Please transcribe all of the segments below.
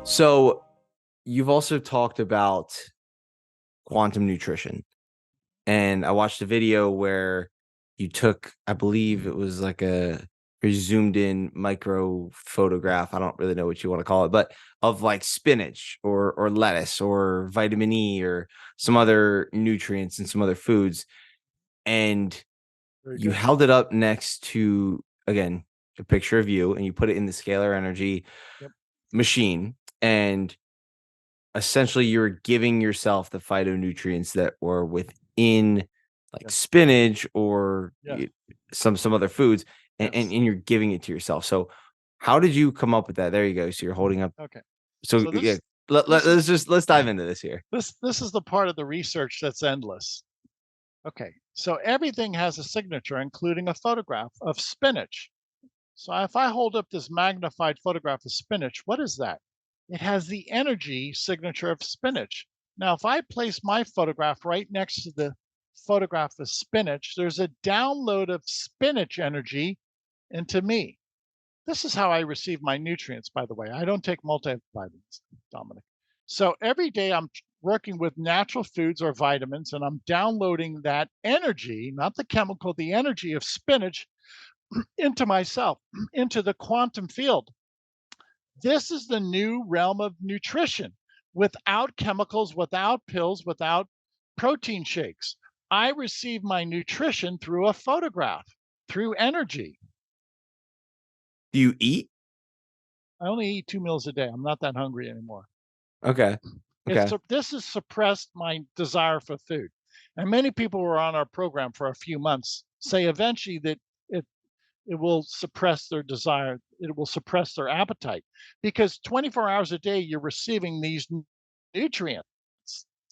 So you've also talked about quantum nutrition. And I watched a video where you took, I believe it was like a zoomed in micro photograph. I don't really know what you want to call it, but of like spinach or lettuce or vitamin E or some other nutrients and some other foods. And Very you good. held it up next to, again, a picture of you, and you put it in the scalar energy Yep. machine. And essentially you're giving yourself the phytonutrients that were within like Yes. spinach or Yes. some other foods, and Yes. you're giving it to yourself. So how did you come up with that? There you go. So you're holding up. Okay. So So yeah, this this is let's dive into this here. this is the part of the research that's endless. Okay. So everything has a signature, including a photograph of spinach. So if I hold up this magnified photograph of spinach, what is that? It has the energy signature of spinach. Now, if I place my photograph right next to the photograph of spinach, there's a download of spinach energy into me. This is how I receive my nutrients, by the way. I don't take multivitamins, Dominic. So every day I'm working with natural foods or vitamins, and I'm downloading that energy, not the chemical, the energy of spinach into myself, into the quantum field. This is the new realm of nutrition without chemicals, without pills, without protein shakes. I receive my nutrition through a photograph, through energy. Do you eat? I only eat 2 meals a day. I'm not that hungry anymore. Okay. Okay. This has suppressed my desire for food. And many people who are on our program for a few months say eventually that it it will suppress their desire, it will suppress their appetite because 24 hours a day you're receiving these nutrients.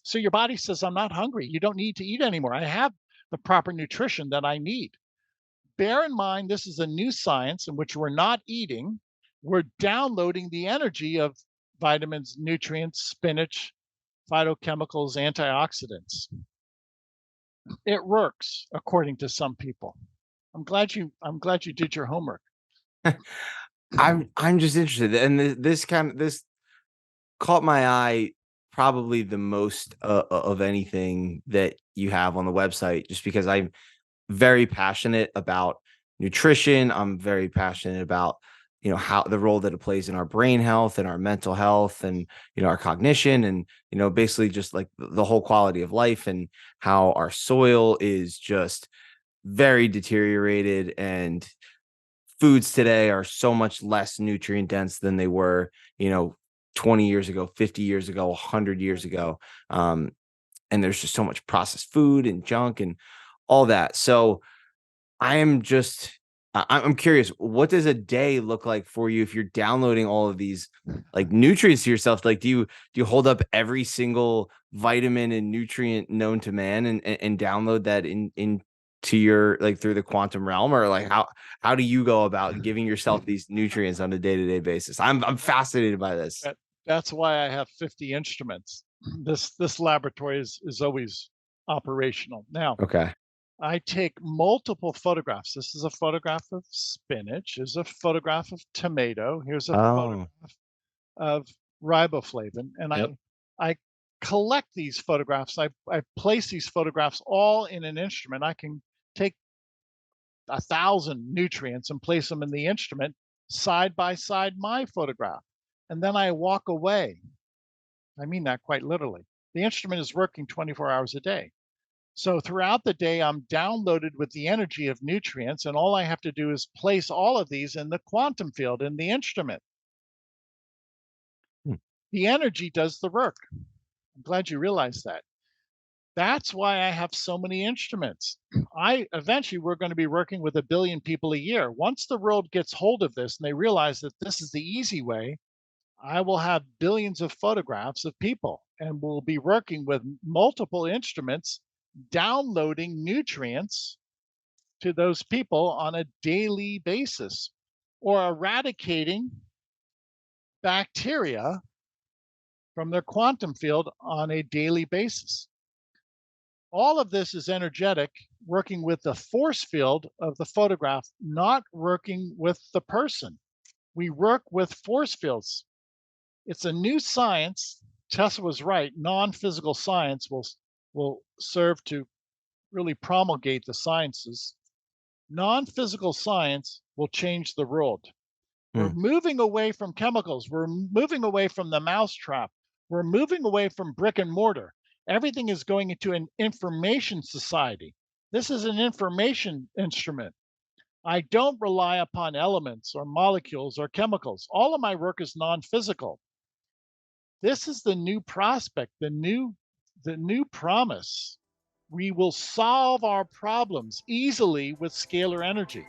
So your body says, I'm not hungry. You don't need to eat anymore. I have the proper nutrition that I need. Bear in mind, this is a new science in which we're not eating, we're downloading the energy of vitamins, nutrients, spinach, phytochemicals, antioxidants. It works according to some people. I'm glad you did your homework. I'm just interested, and this caught my eye probably the most of anything that you have on the website, just because I'm very passionate about nutrition. I'm very passionate about, how the role that it plays in our brain health and our mental health and, our cognition and, basically just like the whole quality of life and how our soil is just very deteriorated, and foods today are so much less nutrient dense than they were, 20 years ago, 50 years ago, 100 years ago. Um, and there's just so much processed food and junk and all that. So I am just I'm curious, what does a day look like for you if you're downloading all of these like nutrients to yourself? Like do you hold up every single vitamin and nutrient known to man and download that into your like through the quantum realm, or like how do you go about giving yourself these nutrients on a day-to-day basis? I'm fascinated by this. That that's why I have 50 instruments. This laboratory is always operational. Now, Okay. I take multiple photographs. This is a photograph of spinach. Here's a photograph of tomato. Here's a Oh, photograph of riboflavin, and yep. I collect these photographs. I place these photographs all in an instrument. I can take 1,000 nutrients and place them in the instrument side by side my photograph. And then I walk away. I mean that quite literally. The instrument is working 24 hours a day. So throughout the day, I'm downloaded with the energy of nutrients, and all I have to do is place all of these in the quantum field in the instrument. Hmm. The energy does the work. I'm glad you realized that. That's why I have so many instruments. I eventually we're going to be working with 1 billion people a year. Once the world gets hold of this and they realize that this is the easy way, I will have billions of photographs of people and we'll be working with multiple instruments downloading nutrients to those people on a daily basis or eradicating bacteria from their quantum field on a daily basis. All of this is energetic, working with the force field of the photograph, not working with the person. We work with force fields. It's a new science. Tesla was right. Non-physical science will serve to really promulgate the sciences. Non-physical science will change the world. We're Mm, moving away from chemicals. We're moving away from the mousetrap. We're moving away from brick and mortar. Everything is going into an information society. This is an information instrument. I don't rely upon elements or molecules or chemicals. All of my work is non-physical. This is the new prospect, the new promise. We will solve our problems easily with scalar energy.